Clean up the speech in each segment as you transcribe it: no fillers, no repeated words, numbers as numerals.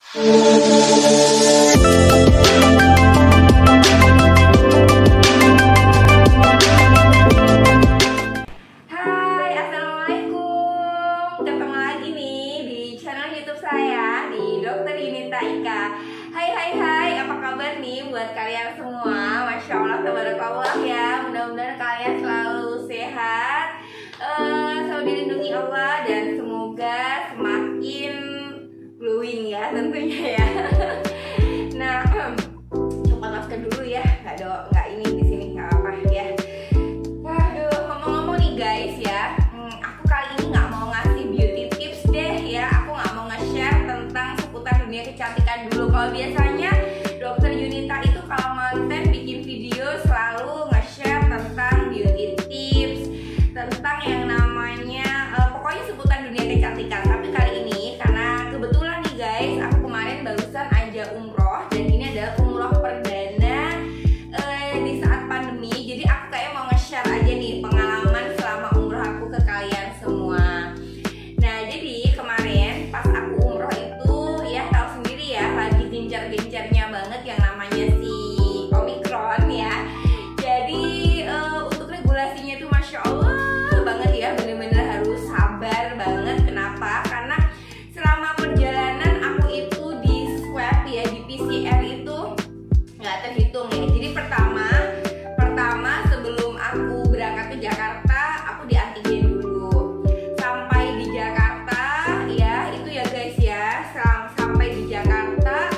Assalamualaikum. Ketemu lagi nih di channel YouTube saya, di Dr. Yunita Ika. Hai, apa kabar nih buat kalian semua? Masya Allah, tabarakallah ya. Mudah-mudahan kalian selalu sehat, selalu dilindungi Allah, dan semoga semakin glowing ya tentunya ya. Nah, coba masker dulu ya, nggak ini di sini nggak apa ya. Waduh, ngomong-ngomong nih guys ya, aku kali ini nggak mau ngasih beauty tips deh ya. Aku nggak mau nge-share tentang seputar dunia kecantikan dulu. Kalau biasanya Dokter Yunita itu kalau konten bikin video selalu nge-share tentang beauty tips, tentang yang namanya pokoknya seputar dunia kecantikan. Tapi kali ini karena kebetulan nih guys, aku kemarin barusan aja umroh, dan ini adalah umroh perdana di saat pandemi. Jadi aku kayak mau nge-share aja nih pengalaman selama umroh aku ke kalian semua. Nah, jadi kemarin pas aku umroh itu ya tahu sendiri ya, lagi gencar-gencarnya banget yang namanya si Omicron ya. Jadi untuk regulasinya itu Masya Allah banget ya, bener-bener harus sabar banget. Kenapa? Karena selama perjalanan aku itu di swab ya, di PCR itu nggak terhitung ya. Jadi pertama sebelum aku berangkat ke Jakarta, aku di antigen dulu. Sampai di Jakarta ya, itu ya guys ya, sampai di Jakarta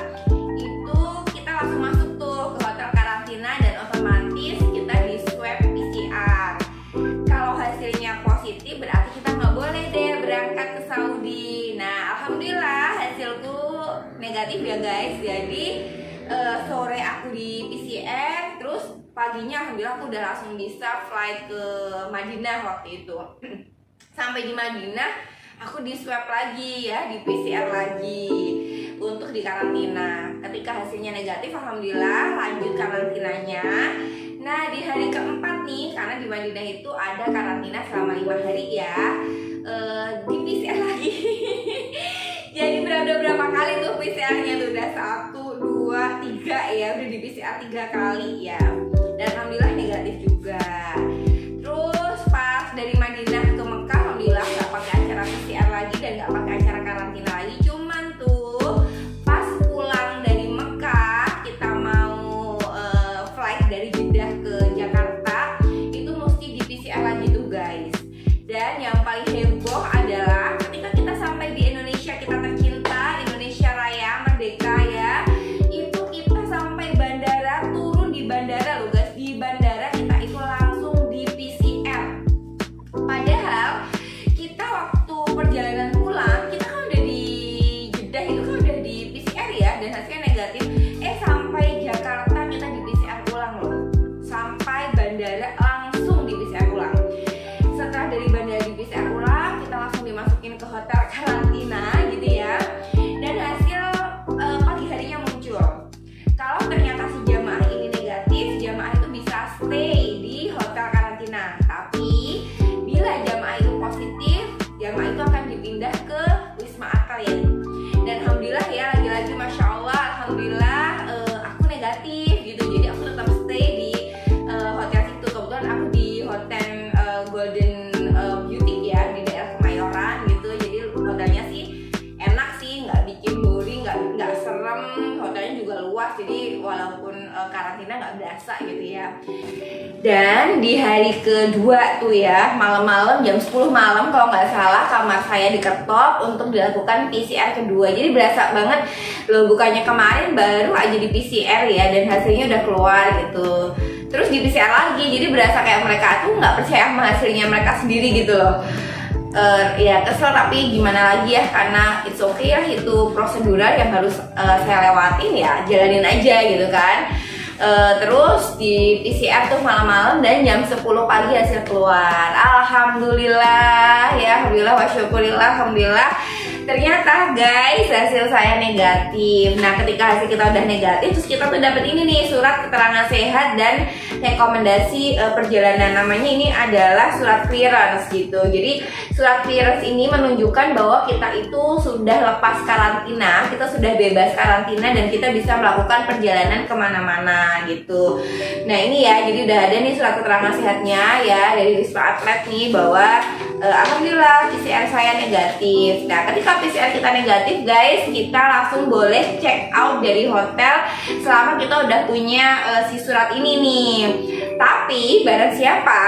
itu kita langsung masuk tuh ke hotel karantina, dan otomatis kita di swab PCR. Kalau hasilnya positif berarti kita nggak boleh deh berangkat ke Saudi. Nah, alhamdulillah hasilku negatif ya guys. Jadi sore aku di PCR, terus paginya alhamdulillah aku udah langsung bisa flight ke Madinah waktu itu. Sampai di Madinah aku di swab lagi ya, di PCR lagi untuk di karantina. Ketika hasilnya negatif alhamdulillah lanjut karantinanya. Nah, di hari keempat nih, karena di Madinah itu ada karantina selama 5 hari ya, di PCR lagi. Jadi berapa kali tuh PCR-nya tuh, udah 1, 2, 3 ya, udah di PCR 3 kali ya. Dan alhamdulillah negatif juga. Terus pas dari Madinah ke Mekah alhamdulillah nggak pakai acara PCR lagi dan nggak pakai acara karantina lagi. Cuman tuh pas pulang dari Mekah, kita mau flight dari Jeddah ke Jakarta, itu mesti di PCR lagi tuh guys. Dan yang paling heboh adalah ketika kita sampai di Indonesia, kita tercinta, Indonesia Raya Merdeka ya, itu kita sampai bandara, turun di bandara loh guys. Di bandara kita itu langsung di PCR. Padahal kita waktu perjalanan pulang, kita kan udah di Jeddah itu kan udah di PCR ya, dan hasilnya negatif. Sampai Jakarta kita di PCR ulang loh. Sampai bandara langsung di PCR ulang. Setelah dari bandara di PCR ulang, kita langsung dimasukin ke hotel karantina gitu ya. Dan hasil pagi harinya muncul. Kalau ternyata si jamaah ini negatif, jamaah itu bisa stay di hotel karantina. Tapi bila jamaah itu positif, jamaah itu akan dipindah ke Wisma Atlet. Dan alhamdulillah ya, lagi-lagi Masya Allah, alhamdulillah aku negatif gitu. Jadi aku tetap stay di hotel situ. Kebetulan aku di hotel Golden Beauty ya, di daerah Kemayoran gitu. Jadi hotelnya sih enak sih, nggak bikin boring, nggak serem. Hotelnya juga luas, jadi walaupun karantina nggak berasa gitu ya. Dan di hari kedua tuh ya, malam-malam jam 10 malam kalau nggak salah, kamar saya diketok untuk dilakukan PCR kedua. Jadi berasa banget loh, bukannya kemarin baru aja di PCR ya, dan hasilnya udah keluar gitu. Terus di PCR lagi, jadi berasa kayak mereka tuh nggak percaya sama hasilnya mereka sendiri gitu loh. Ya kesel, tapi gimana lagi ya, karena it's okay ya, itu prosedural yang harus saya lewatin ya, jalanin aja gitu kan. Terus di PCR tuh malam-malam, dan jam 10 pagi hasil keluar. Alhamdulillah ya, alhamdulillah wa syukurillah, alhamdulillah Ternyata guys, hasil saya negatif. Nah, ketika hasil kita udah negatif, terus kita tuh dapat ini nih, surat keterangan sehat dan rekomendasi perjalanan. Namanya ini adalah surat clearance gitu. Jadi surat clearance ini menunjukkan bahwa kita itu sudah lepas karantina, kita sudah bebas karantina dan kita bisa melakukan perjalanan kemana-mana gitu. Nah ini ya, jadi udah ada nih surat keterangan sehatnya ya dari Wisma Atlet nih bahwa alhamdulillah PCR saya negatif. Nah ketika PCR kita negatif guys, kita langsung boleh check out dari hotel selama kita udah punya si surat ini nih. Tapi barang siapa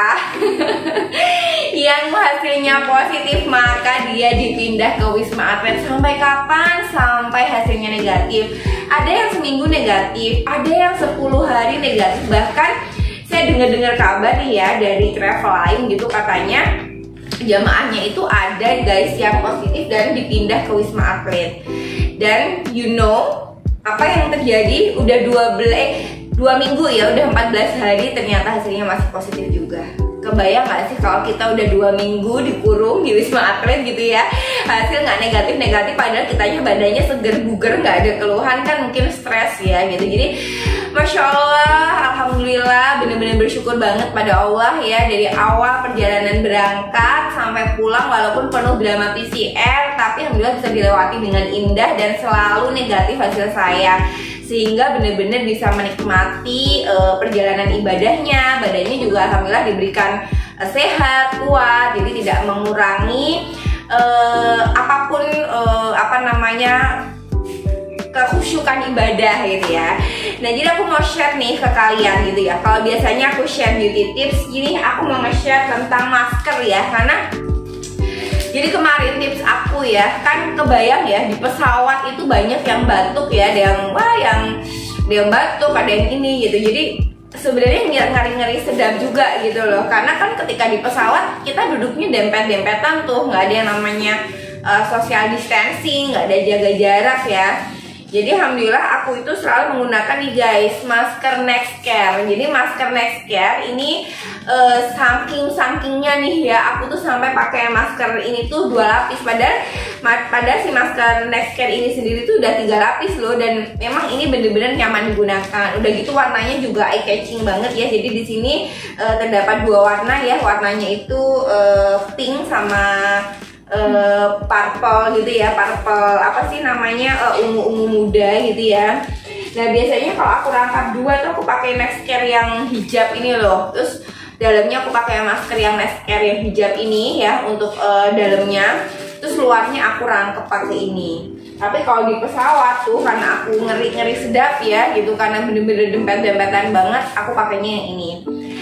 yang hasilnya positif, maka dia dipindah ke Wisma Atlet. Sampai kapan? Sampai hasilnya negatif. Ada yang seminggu negatif, ada yang 10 hari negatif. Bahkan saya dengar kabar nih ya dari travel lain gitu, katanya jamaahnya itu ada guys yang positif dan dipindah ke Wisma Atlet. Dan you know apa yang terjadi? Udah 2 minggu ya, udah 14 hari ternyata hasilnya masih positif juga. Kebayang gak sih kalau kita udah 2 minggu dikurung di Wisma Atlet gitu ya, hasil nggak negatif padahal kitanya badannya seger buger, nggak ada keluhan, kan mungkin stres ya gitu. Jadi Masya Allah, alhamdulillah, bener-bener bersyukur banget pada Allah ya, dari awal perjalanan berangkat sampai pulang walaupun penuh drama PCR, tapi alhamdulillah bisa dilewati dengan indah dan selalu negatif hasil saya, sehingga benar-benar bisa menikmati perjalanan ibadahnya. Badannya juga alhamdulillah diberikan sehat, kuat, jadi tidak mengurangi apapun kekhusyukan ibadah gitu ya. Nah jadi aku mau share nih ke kalian gitu ya. Kalau biasanya aku share beauty tips, gini aku mau nge-share tentang masker ya, karena jadi kemarin tips aku ya, kan kebayang ya di pesawat itu banyak yang batuk ya, ada yang batuk, ada yang ini gitu. Jadi sebenarnya ngeri-ngeri sedap juga gitu loh, karena kan ketika di pesawat kita duduknya dempet-dempetan tuh, nggak ada yang namanya social distancing, nggak ada jaga jarak ya. Jadi alhamdulillah aku itu selalu menggunakan nih guys masker Nextcare. Jadi masker Nextcare ini saking-sakingnya nih ya, aku tuh sampai pakai masker ini tuh 2 lapis. Padahal si masker Nextcare ini sendiri tuh udah 3 lapis loh, dan memang ini bener-bener nyaman digunakan. Udah gitu warnanya juga eye catching banget ya. Jadi di sini terdapat 2 warna ya, warnanya itu pink sama purple gitu ya, purple apa sih namanya, ungu-ungu muda gitu ya. Nah biasanya kalau aku rangkap 2 tuh aku pakai Nextcare yang hijab ini loh, terus dalamnya aku pakai masker yang Nextcare yang hijab ini ya untuk dalamnya, terus luarnya aku rangkep pakai ini. Tapi kalau di pesawat tuh karena aku ngeri sedap ya gitu, karena bener-bener dempet-dempetan banget, aku pakainya yang ini.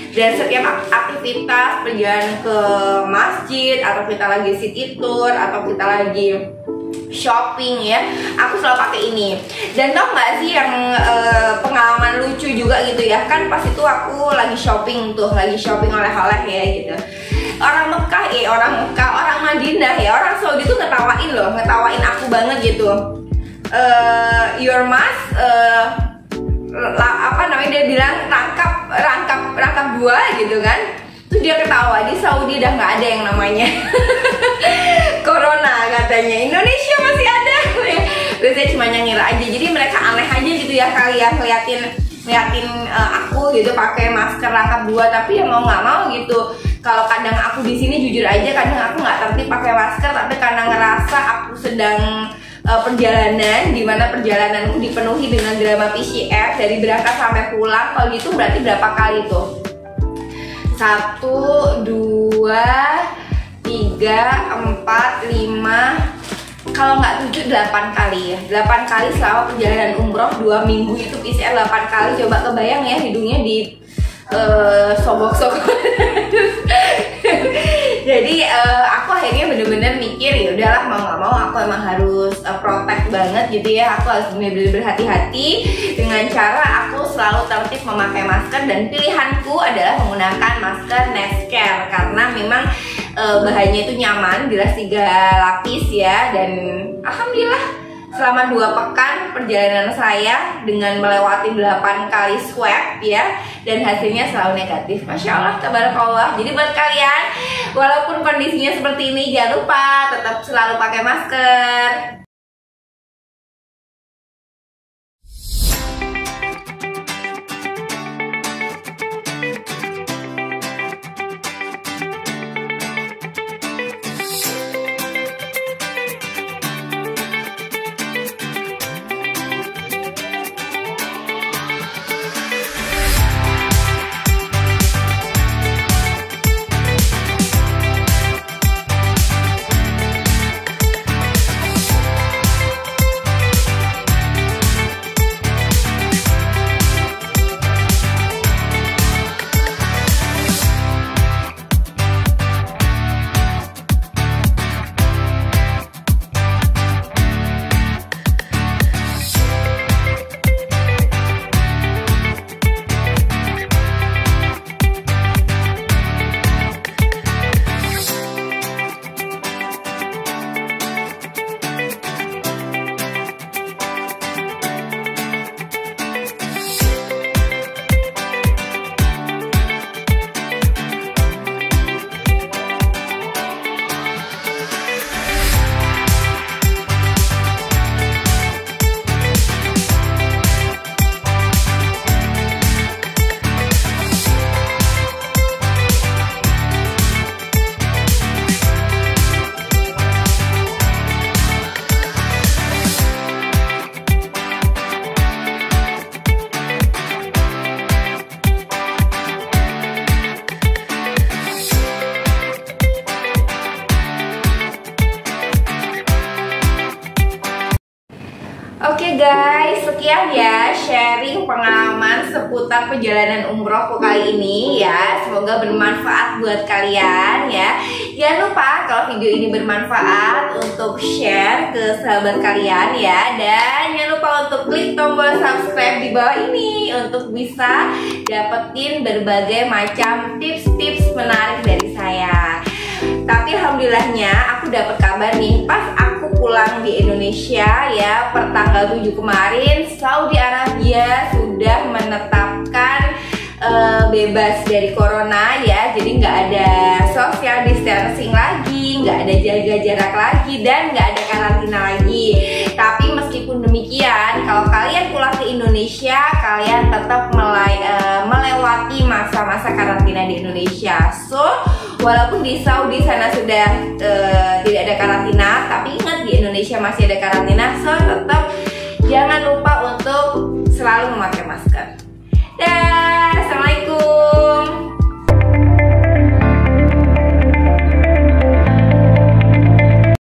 Dan setiap aktivitas perjalanan ke masjid, atau kita lagi city tour, atau kita lagi shopping ya, aku selalu pakai ini. Dan tau gak sih yang pengalaman lucu juga gitu ya, kan pas itu aku lagi shopping oleh-oleh ya gitu. Orang Madinah ya, orang Saudi tuh ngetawain aku banget gitu. Your mask dia bilang rangkap 2 gitu kan. Terus dia ketawa, di Saudi udah nggak ada yang namanya corona katanya, Indonesia masih ada. Terus saya cuma nyengir aja, jadi mereka aneh aja gitu ya kali ya ngeliatin aku gitu pakai masker rangkap 2. Tapi ya mau nggak mau gitu, kalau kadang aku di sini jujur aja kadang aku nggak tertib pakai masker, tapi karena ngerasa aku sedang perjalanan, dimana perjalananku dipenuhi dengan drama PCR dari berangkat sampai pulang. Kalau gitu berarti berapa kali tuh? 1, 2, 3, 4, 5, kalau nggak 7, 8 kali ya. 8 kali selama perjalanan umroh 2 minggu itu PCR 8 kali. Coba kebayang ya, hidungnya di sobok-sobok. Jadi aku akhirnya bener-bener mikir, ya udahlah mau nggak mau aku emang harus protect banget gitu ya. Aku harus bener-bener berhati-hati dengan cara aku selalu tertib memakai masker, dan pilihanku adalah menggunakan masker Nextcare karena memang bahannya itu nyaman, jelas 3 lapis ya, dan alhamdulillah selama 2 pekan perjalanan saya dengan melewati 8 kali swab ya, dan hasilnya selalu negatif. Masya Allah, tabarakallah. Jadi buat kalian, walaupun kondisinya seperti ini, jangan lupa tetap selalu pakai masker. Oke guys, sekian ya sharing pengalaman seputar perjalanan umrohku kali ini ya. Semoga bermanfaat buat kalian ya. Jangan lupa kalau video ini bermanfaat untuk share ke sahabat kalian ya. Dan jangan lupa untuk klik tombol subscribe di bawah ini untuk bisa dapetin berbagai macam tips-tips menarik dari saya. Tapi alhamdulillahnya aku dapat kabar nih pas aku pulang di Indonesia ya, per tanggal 7 kemarin Saudi Arabia sudah menetapkan bebas dari corona ya. Jadi nggak ada social distancing lagi, nggak ada jaga jarak lagi, dan nggak ada karantina lagi. Tapi meskipun demikian, kalau kalian pulang ke Indonesia, kalian tetap melewati masa-masa karantina di Indonesia. So walaupun di Saudi sana sudah tidak ada karantina, tapi ingat di Indonesia masih ada karantina. So tetap jangan lupa untuk selalu memakai masker. Dah, assalamualaikum.